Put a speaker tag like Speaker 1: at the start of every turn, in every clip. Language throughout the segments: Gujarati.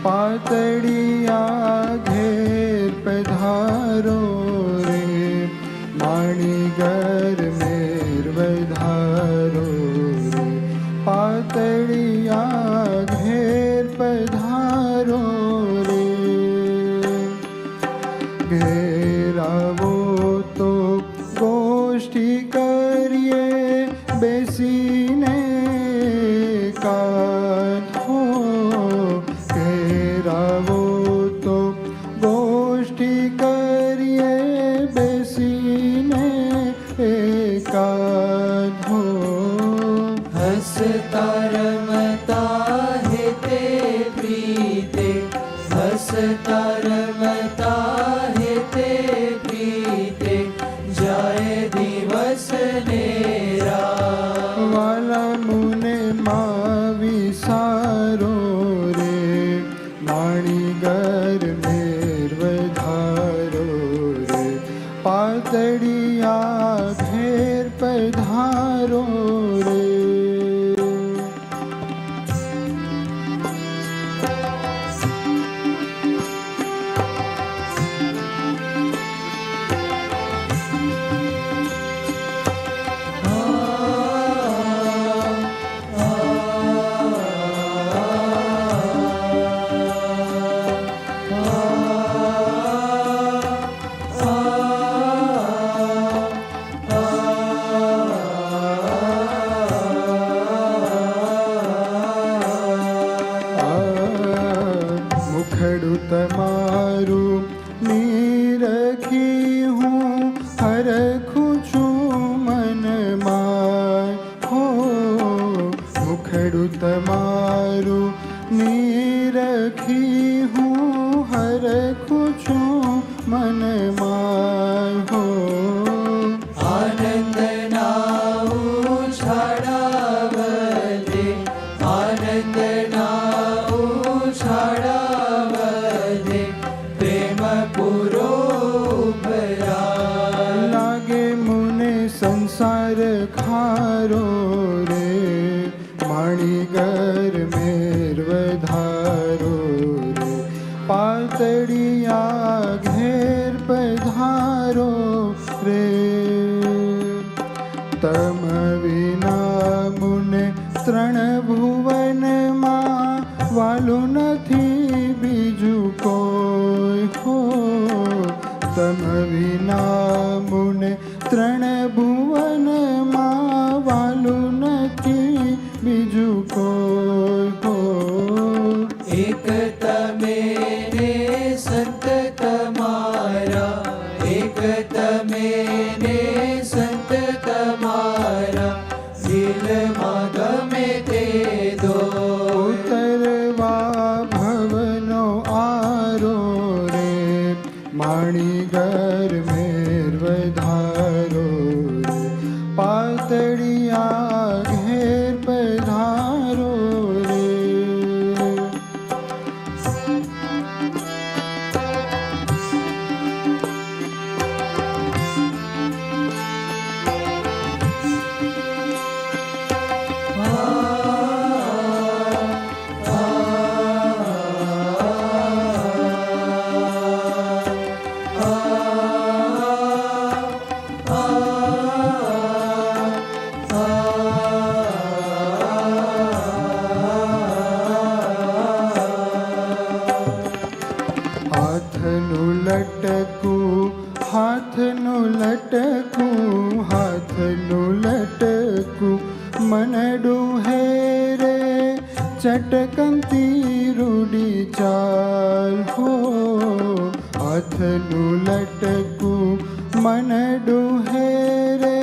Speaker 1: પાતળિયા ઘેર પધારો રે, માણીગર મેર વધારો રે, પાતળિયા ઘેર પધારો રે. ઘેર આવો તો ગોષ્ઠી કરીએ બેસીને કાઢો. ઘેર આવો તો ગોષ્ઠી કરીએ બેસીને એકાધો.
Speaker 2: હસતા રમતા હેતે પ્રીતે, હસતા રમતા હેતે પ્રીતે, જાય દિવસ ને રાત.
Speaker 1: વાલા મુને માં વિસારો રે, માણીગર મેર વધારો રે, પાતળિયા ઘેર પધારો રે. મુખડું તમારું નીરખી હું હરખું છું મનમાં હો. મુખડું તમારું નીરખી હું હરખું છું મનમાં હો.
Speaker 2: આનંદ ના ઉછાળા વધે, આનંદ ના ઉછાળા વધે, પ્રેમ પૂરો ભરા.
Speaker 1: લાગે મુને સંસાર ખારો રે, માણીગર મેર વધારો રે, પાતળિયા ઘેર પધારો રે. તમ વિના મુને ત્રણ ભુવનમાં વાલું નથી બીજું કોઈ હો. તમ વિના મુને ત્રણ ભુવનમાં વાલું નથી બીજું કોઈ હો.
Speaker 2: એક તમે ને સંત તમારા, એક તમે ને સંત તમારા, દિલમાં ગમે તે દો.
Speaker 1: ઉતરવા ભવનો આરો રે, માણીગર મેર વધારો રે, પાતળિયા ઘેર પધારો રે. હાથનું લટકું, હાથનું લટકું, હાથનું લટકું, મનડું હે રે ચટકંતી રૂડી ચાલ હો. હાથનું લટકું, મનડું હે રે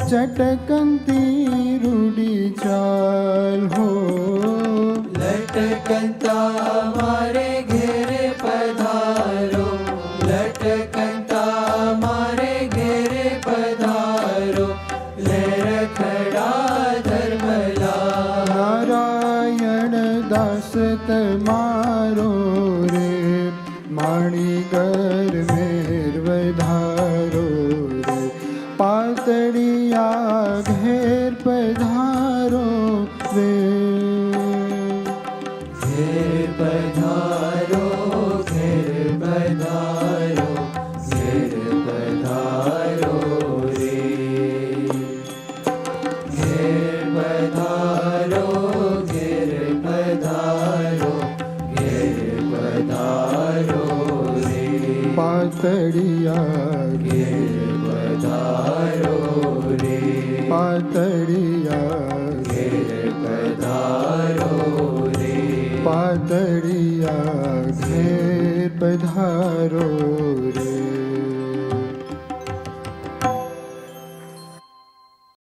Speaker 1: ચટકંતી રૂડી ચાલ હો.
Speaker 2: લટકંતા મારે ઘેરે પધારો, લટકંતા મારે ઘેરે પધારો, લેરખડા ધર્મલા.
Speaker 1: નારાયણ દાસ તમારો રે, માણીગર મેર વધારો રે, પાતળિયા ઘેર પધારો રે.
Speaker 2: ઘેર પધારો
Speaker 1: પાતળિયા ઘેર પધારો